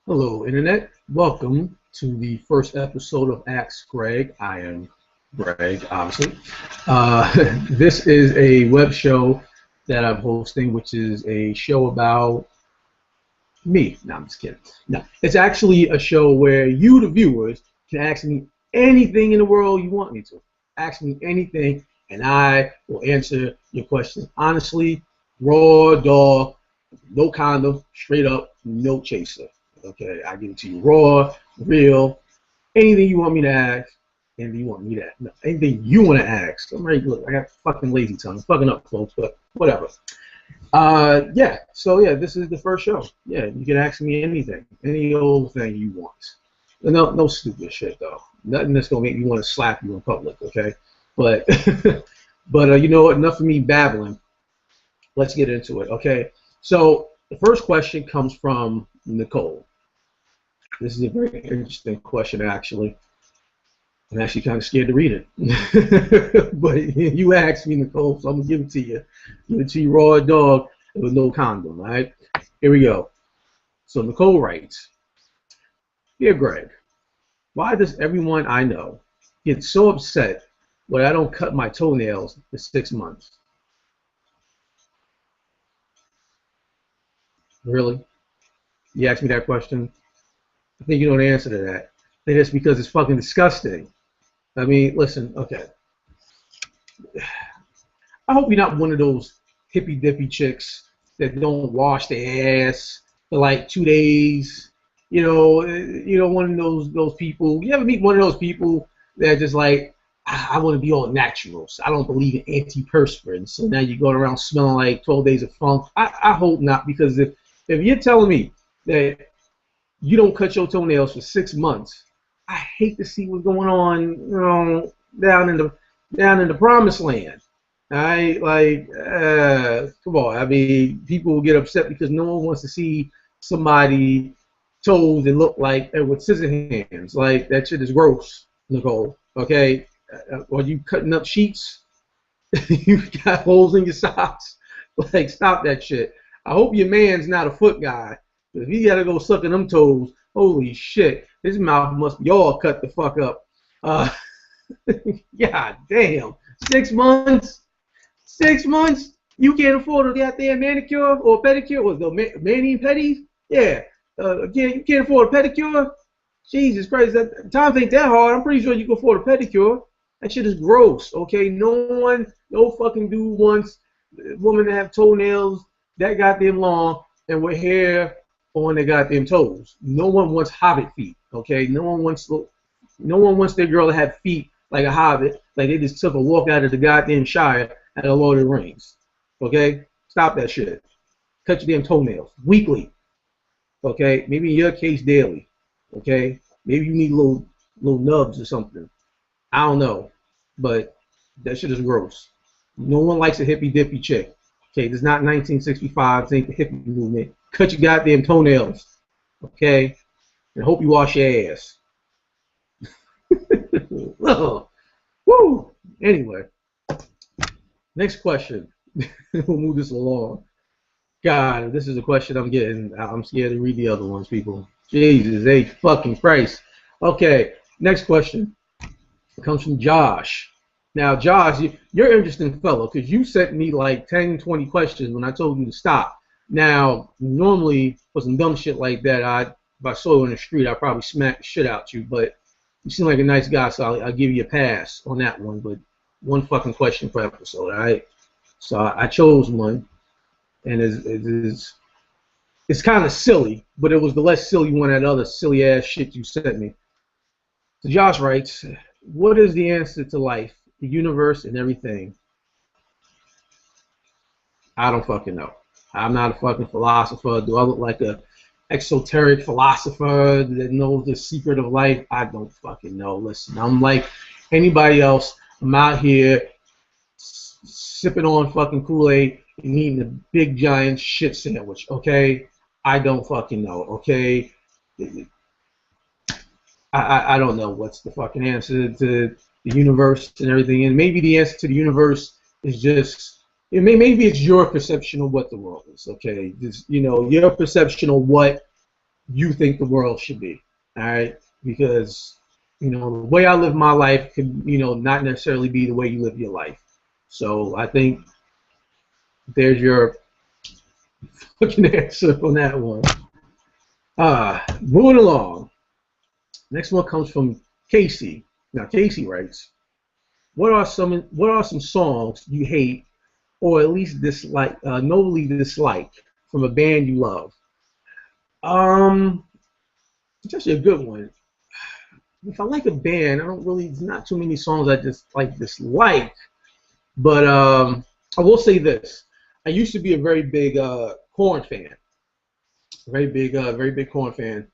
Hello, Internet. Welcome to the first episode of Ask Greg. I am Greg, obviously. This is a web show that I'm hosting, which is a show about me. No, I'm just kidding. No, it's actually a show where you, the viewers, can ask me anything in the world you want me to. Ask me anything, and I will answer your questions honestly, raw dog, no condom, straight up, no chaser. Okay, I give it to you raw, real, anything you want me to ask, anything you want me to, no, anything you want to ask. I'm ready. Look, I got fucking lazy tongue. I'm fucking up, folks, but whatever. Yeah. So yeah, this is the first show. Yeah, you can ask me anything, any old thing you want. No stupid shit though. Nothing that's gonna make me want to slap you in public. Okay, but you know what? Enough of me babbling. Let's get into it. Okay. So the first question comes from Nicole. This is a very interesting question, actually. I'm actually kind of scared to read it. But you asked me, Nicole, so I'm going to give it to you. Give it to you raw dog with no condom, all right? Here we go. So Nicole writes, Dear Greg, why does everyone I know get so upset when I don't cut my toenails for 6 months? Really? You asked me that question? I think you know the answer to that. I think it's because it's fucking disgusting. I mean, listen, okay. I hope you're not one of those hippy dippy chicks that don't wash their ass for like 2 days. You know, one of those people. You ever meet one of those people that just like, I want to be all natural. So I don't believe in antiperspirant. So now you're going around smelling like 12 days of funk. I hope not, because if you're telling me that you don't cut your toenails for 6 months, I hate to see what's going on, you know, down in the promised land. All right, like, come on. I mean, people will get upset because no one wants to see somebody toes that look like with scissor hands. Like, that shit is gross, Nicole. Okay, or you cutting up sheets? You got holes in your socks. Like, stop that shit. I hope your man's not a foot guy. If he gotta go sucking them toes, holy shit, his mouth must be all cut the fuck up. God damn. 6 months? 6 months? You can't afford a goddamn manicure or pedicure? Or the mani pedis? Yeah. You can't afford a pedicure? Jesus Christ, times ain't that hard. I'm pretty sure you can afford a pedicure. That shit is gross, okay? No fucking dude wants a woman to have toenails that goddamn long and with hair on their goddamn toes. No one wants hobbit feet, okay? No one wants their girl to have feet like a hobbit, like they just took a walk out of the goddamn Shire at the Lord of the Rings, okay? Stop that shit. Cut your damn toenails weekly, okay? Maybe in your case daily, okay? Maybe you need little nubs or something. I don't know, but that shit is gross. No one likes a hippy dippy chick. Okay, this is not 1965. This ain't the hippie movement. Cut your goddamn toenails, okay? And hope you wash your ass. Woo! Anyway, next question. We'll move this along. God, this is a question I'm getting. I'm scared to read the other ones, people. Jesus H. fucking Christ. Okay, next question. It comes from Josh. Now, Josh, you're an interesting fellow because you sent me like 10, 20 questions when I told you to stop. Now, normally for some dumb shit like that, if I saw you in the street, I'd probably smack the shit out you. But you seem like a nice guy, so I'll give you a pass on that one. But one fucking question per episode, all right? So I chose one, and it's kind of silly, but it was the less silly one than that other silly ass shit you sent me. So Josh writes, what is the answer to life, the universe, and everything? I don't fucking know. I'm not a fucking philosopher. Do I look like a exoteric philosopher that knows the secret of life? I don't fucking know. Listen, I'm like anybody else. I'm out here sipping on fucking Kool-Aid and eating a big giant shit sandwich, okay? I don't fucking know, okay? I don't know what's the fucking answer to the universe and everything, and maybe the answer to the universe is just maybe it's your perception of what the world is, okay? Just, you know, your perception of what you think the world should be. All right, because the way I live my life could not necessarily be the way you live your life. So I think there's your fucking answer on that one. Moving along. Next one comes from Casey. Now Casey writes, what are some songs you hate or at least dislike, nobly dislike from a band you love? It's actually a good one. If I like a band, there's not too many songs I just dislike. But I will say this. I used to be a very big Korn fan. Very big Korn fan.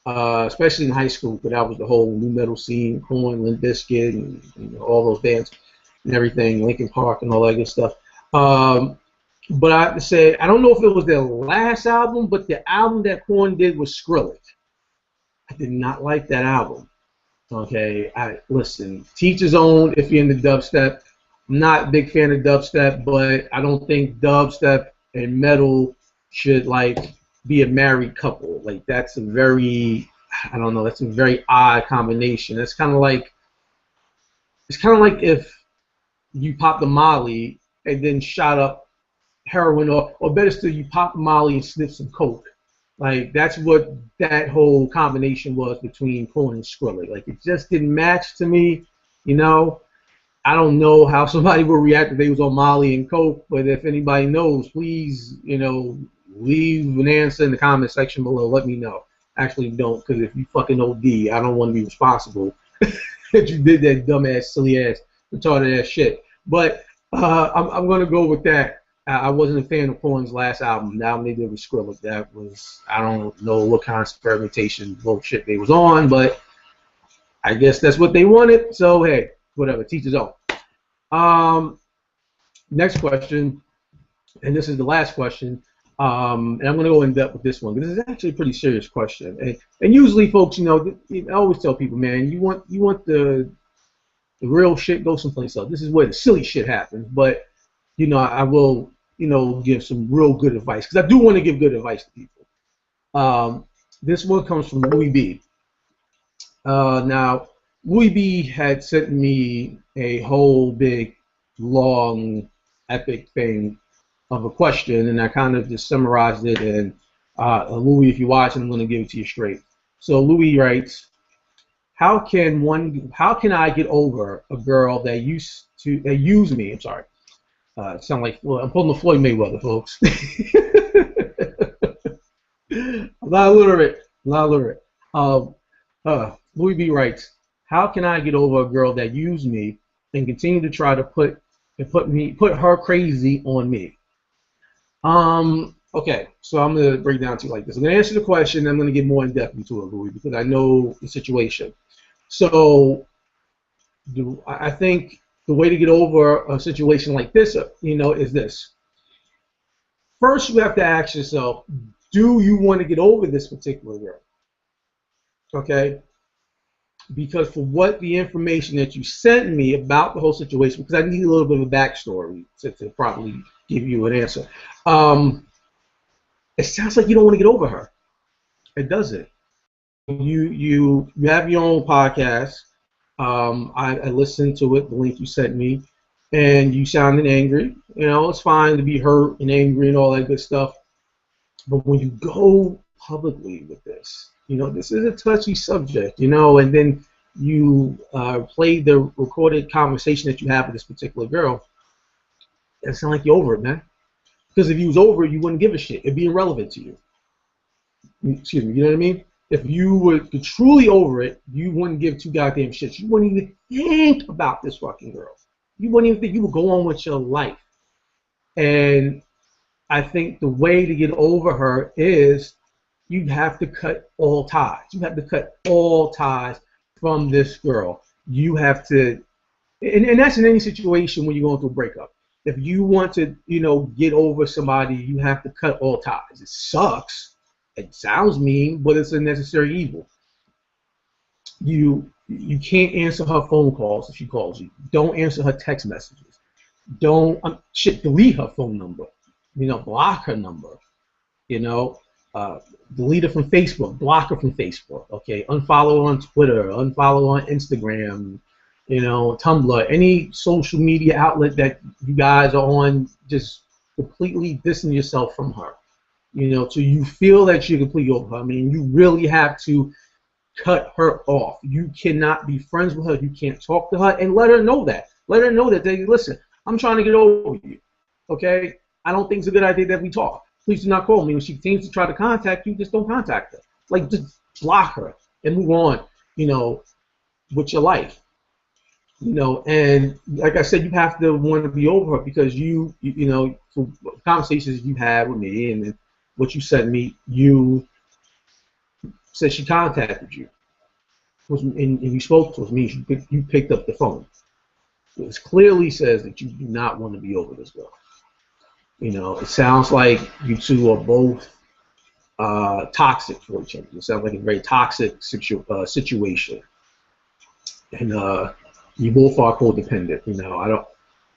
Especially in high school, because that was the whole new metal scene, Korn, Limp Bizkit, and all those bands and everything, Linkin Park and all that good stuff. But I have to say, I don't know if it was their last album, but the album that Korn did was Skrillex. I did not like that album. Okay, listen, teach his own if you're into dubstep. I'm not a big fan of dubstep, but I don't think dubstep and metal should be a married couple. That's a very, I don't know, that's a very odd combination. It's kind of like if you popped a Molly and then shot up heroin, or better still, you popped a Molly and sniffed some coke. That's what that whole combination was between Korn and Skrillex. It just didn't match to me, I don't know how somebody would react if they was on Molly and coke, but if anybody knows, please, leave an answer in the comment section below. Let me know. Actually, don't, because if you fucking OD, I don't want to be responsible that you did that dumbass, silly ass, retarded ass shit. But I'm gonna go with that. I wasn't a fan of Korn's last album. The album they did with Skrillex, that was, I don't know what kind of experimentation bullshit they was on, but I guess that's what they wanted. So hey, whatever, teach his own. Next question, and this is the last question. And I'm going to go in depth with this one because it's actually a pretty serious question. And usually, folks, I always tell people, man, you want the real shit, go someplace else. This is where the silly shit happens. But I will give some real good advice because I do want to give good advice to people. This one comes from Louis B. Now, Louis B had sent me a whole big, long, epic thing of a question, and I kind of just summarized it. And Louis, if you're watching, I'm going to give it to you straight. So Louis writes, how can I get over a girl that used me? I'm sorry. Sound like, well, I'm pulling the Floyd Mayweather, folks. I'm not illiterate. Louis B writes, how can I get over a girl that used me and continue to try to put her crazy on me? Okay, so I'm going to break down to you like this. I'm going to answer the question, and I'm going to get more in depth into it, Louis, because I know the situation. So, I think the way to get over a situation like this, is this. First, you have to ask yourself, do you want to get over this particular girl? Okay? Because for what the information that you sent me about the whole situation, because I need a little bit of a backstory to probably give you an answer. It sounds like you don't want to get over her. It doesn't. You have your own podcast. I listened to it, the link you sent me, and you sounded angry. It's fine to be hurt and angry and all that good stuff. But when you go publicly with this, this is a touchy subject, and then you play the recorded conversation that you have with this particular girl, it sounds like you're over it, man. Because if you was over it, you wouldn't give a shit. It'd be irrelevant to you. Excuse me, you know what I mean? If you were truly over it, you wouldn't give two goddamn shits. You wouldn't even think about this fucking girl. You wouldn't even think. You would go on with your life. And I think the way to get over her is you have to cut all ties. You have to cut all ties from this girl. You have to, and that's in any situation when you're going through a breakup. If you want to, get over somebody, you have to cut all ties. It sucks. It sounds mean, but it's a necessary evil. You can't answer her phone calls if she calls you. Don't answer her text messages. Don't delete her phone number. Block her number. uh, delete her from Facebook, block her from Facebook, okay? Unfollow her on Twitter, unfollow her on Instagram, you know, Tumblr, any social media outlet that you guys are on, just completely distance yourself from her. You know, so you feel that you're completely over her. I mean, you really have to cut her off. You cannot be friends with her. You can't talk to her, and let her know that. Let her know that, they listen, I'm trying to get over you, okay? I don't think it's a good idea that we talk. Please do not call me. When she seems to try to contact you, just don't contact her. Like, just block her and move on, you know, with your life. You know, and like I said, you have to want to be over her, because you know, from conversations you had with me and what you sent me, you said she contacted you, and you spoke to her, means you picked up the phone. It clearly says that you do not want to be over this girl. You know, it sounds like you two are both toxic for each other. It sounds like a very toxic situation, and you both are codependent. You know, I don't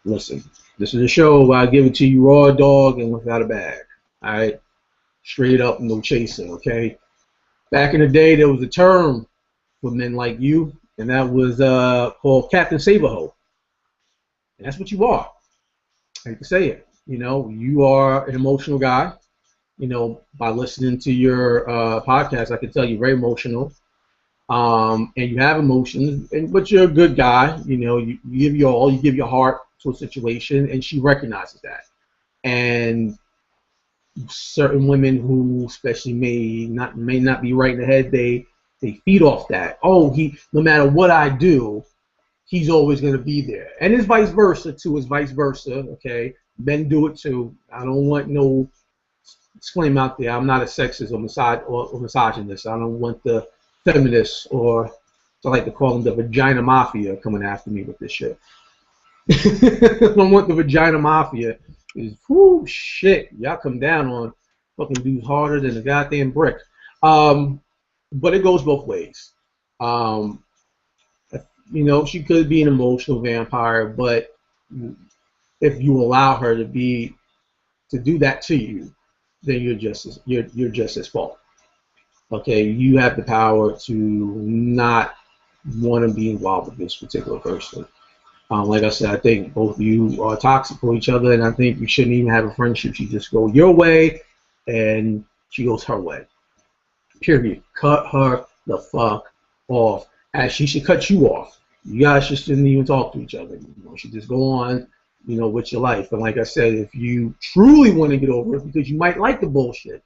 listen. This is a show where I give it to you raw dog and without a bag. All right, straight up, no chaser. Okay. Back in the day, there was a term for men like you, and that was called Captain Saberho. And that's what you are. I hate to say it. You know, you are an emotional guy. You know, by listening to your podcast, I can tell you're very emotional. And you have emotions, but you're a good guy. You know, you give your all, you give your heart to a situation, and she recognizes that. And certain women who, especially may not be right in the head, they feed off that. Oh, no matter what I do, he's always going to be there, and it's vice versa too. It's vice versa. Okay, men do it too. I don't want no disclaimer out there. I'm not a sexist or misogynist. I don't want the feminists, or I like to call them the vagina mafia, coming after me with this shit. I don't want the vagina mafia. Whoo, shit, y'all come down on fucking dudes harder than a goddamn brick. But it goes both ways. You know, she could be an emotional vampire, but if you allow her to do that to you, then you're just as fault. Okay, you have the power to not want to be involved with this particular person. Like I said, I think both of you are toxic for each other, and I think you shouldn't even have a friendship. You just go your way, and she goes her way. Period. Cut her the fuck off, as she should cut you off. You guys just shouldn't even talk to each other. You know, you should just go on, you know, with your life. And like I said, if you truly want to get over it, because you might like the bullshit.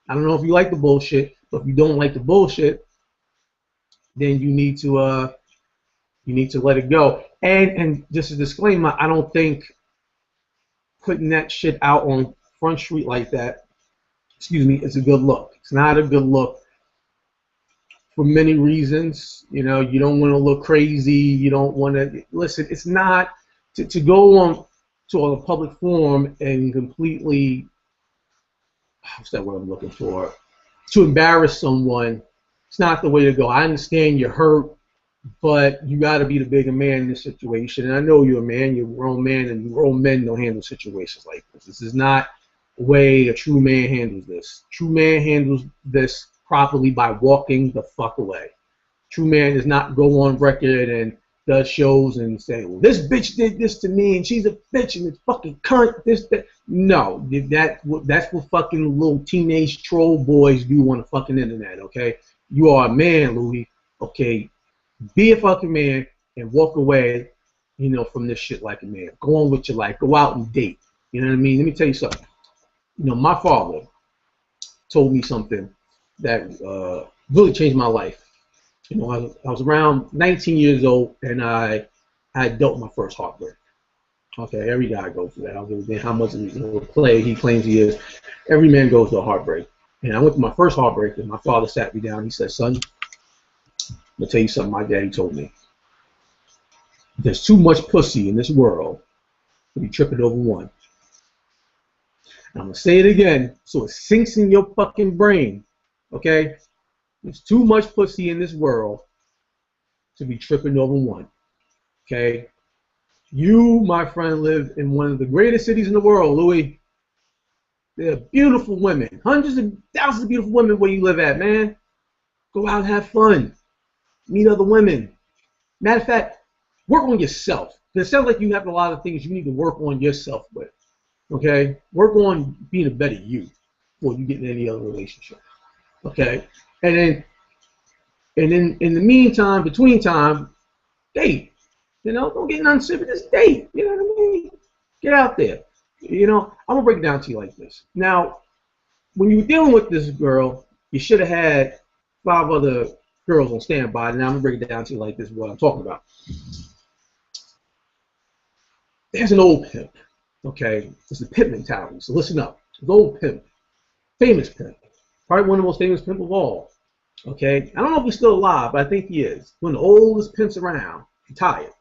I don't know if you like the bullshit, but if you don't like the bullshit, then you need to let it go. And just a disclaimer, I don't think putting that shit out on Front Street like that, excuse me, is a good look. It's not a good look for many reasons. You know, you don't want to look crazy. You don't want to listen. It's not to go on to a public forum and completely, what's that word I'm looking for? To embarrass someone. It's not the way to go. I understand you're hurt, but you got to be the bigger man in this situation. And I know you're a man, you're a grown man, and grown men don't handle situations like this. This is not the way a true man handles this. True man handles this properly by walking the fuck away. True man does not go on record and does shows and say, well, this bitch did this to me, and she's a bitch, and it's fucking cunt, this, that. No, that's what fucking little teenage troll boys do on the fucking internet, okay? You are a man, Louis, okay? Be a fucking man and walk away, you know, from this shit like a man. Go on with your life. Go out and date. You know what I mean? Let me tell you something. You know, my father told me something that really changed my life. You know, I was around 19 years old, and I dealt my first heartbreak. Okay, every guy goes through that. I don't know how much of a play he claims he is. Every man goes through a heartbreak. And I went to my first heartbreak, and my father sat me down. He said, son, I'm going to tell you something my daddy told me. There's too much pussy in this world to be tripping over one. And I'm going to say it again so it sinks in your fucking brain, okay? There's too much pussy in this world to be tripping over one, okay? You, my friend, live in one of the greatest cities in the world, Louis. There are beautiful women, hundreds of thousands of beautiful women where you live at, man. Go out and have fun. Meet other women. Matter of fact, work on yourself. It sounds like you have a lot of things you need to work on yourself with. Okay? Work on being a better you before you get in any other relationship. Okay? And then in the meantime, between time, date. You know, don't get none sick, just date. You know what I mean? Get out there. You know, I'm gonna break it down to you like this. Now, when you were dealing with this girl, you should have had 5 other girls on standby. Now I'm gonna break it down to you like this. What I'm talking about. There's an old pimp. Okay, it's the pimp mentality. So listen up. An old pimp, famous pimp, probably one of the most famous pimp of all. Okay, I don't know if he's still alive, but I think he is. One of the oldest pimps around, retired.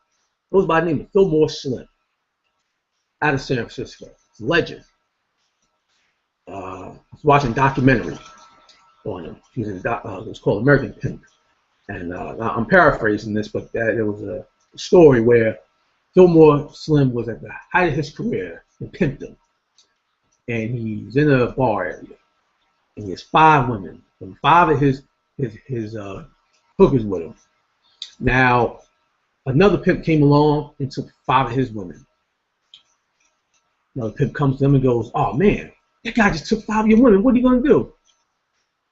Goes by the name of Fillmore Slim, out of San Francisco. It's a legend. I was watching a documentary on him. He was in it was called American Pimp. And I'm paraphrasing this, but there was a story where Fillmore Slim was at the height of his career and pimped him. And he's in a bar area. And he has 5 women. And 5 of his hookers with him. Now, another pimp came along and took 5 of his women. Another pimp comes to him and goes, "Oh man, that guy just took 5 of your women. What are you gonna do?"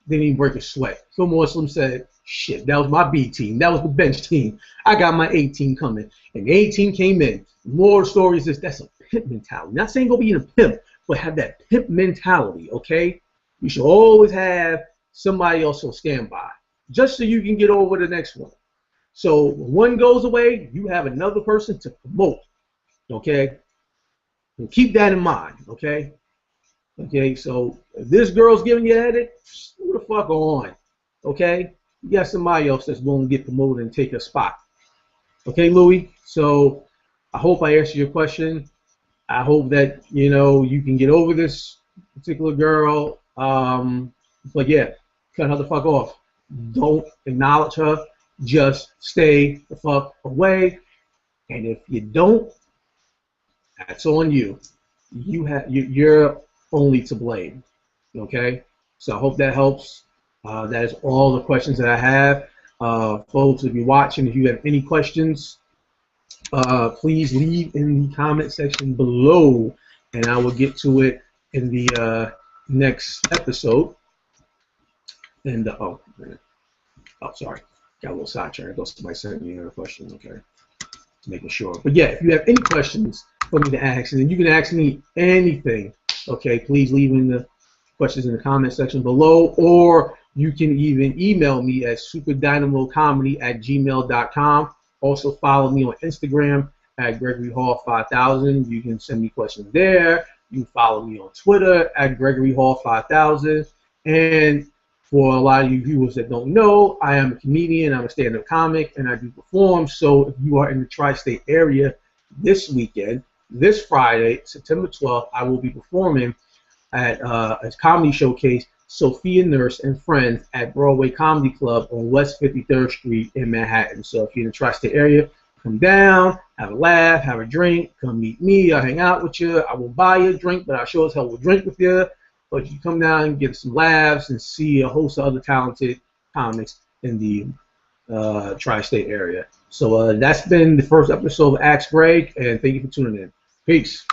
Didn't even break a sweat. Fillmore Slim said, "Shit, that was my B team. That was the bench team. I got my A team coming." And the A team came in. The more stories is that's a pimp mentality. Not saying go be a pimp, but have that pimp mentality, okay? You should always have somebody else on standby, just so you can get over the next one. So when one goes away, you have another person to promote, okay? And keep that in mind, okay? Okay, so if this girl's giving you a headache, move the fuck on, okay? You got somebody else that's willing to get promoted and take a spot. Okay, Louis? So I hope I answered your question. I hope that, you know, you can get over this particular girl. But yeah, cut her the fuck off. Don't acknowledge her. Just stay the fuck away. And if you don't, that's on you. You're only to blame. Okay? So I hope that helps. That is all the questions that I have. Folks, if you're watching, if you have any questions, please leave in the comment section below, and I will get to it in the next episode. And sorry, got a little sidetracked. I thought somebody sent me a question. Okay, making sure. But yeah, if you have any questions for me to ask, and you can ask me anything. Okay, please leave in the questions in the comment section below, or you can even email me at superdynamocomedy@gmail.com. Also follow me on Instagram at Gregory Hall 5000. You can send me questions there. You can follow me on Twitter at Gregory Hall 5000. And for a lot of you viewers that don't know, I am a comedian, I'm a stand-up comic, and I do perform. So if you are in the tri-state area this weekend, this Friday, September 12th, I will be performing at a comedy showcase, Sophia Nurse and Friends at Broadway Comedy Club on West 53rd Street in Manhattan. So if you're in the tri-state area, come down, have a laugh, have a drink, come meet me, I'll hang out with you. I will buy you a drink, but I sure as hell will drink with you. But you come down and get some laughs and see a host of other talented comics in the tri-state area. So that's been the first episode of Ask Greg, and thank you for tuning in. Peace.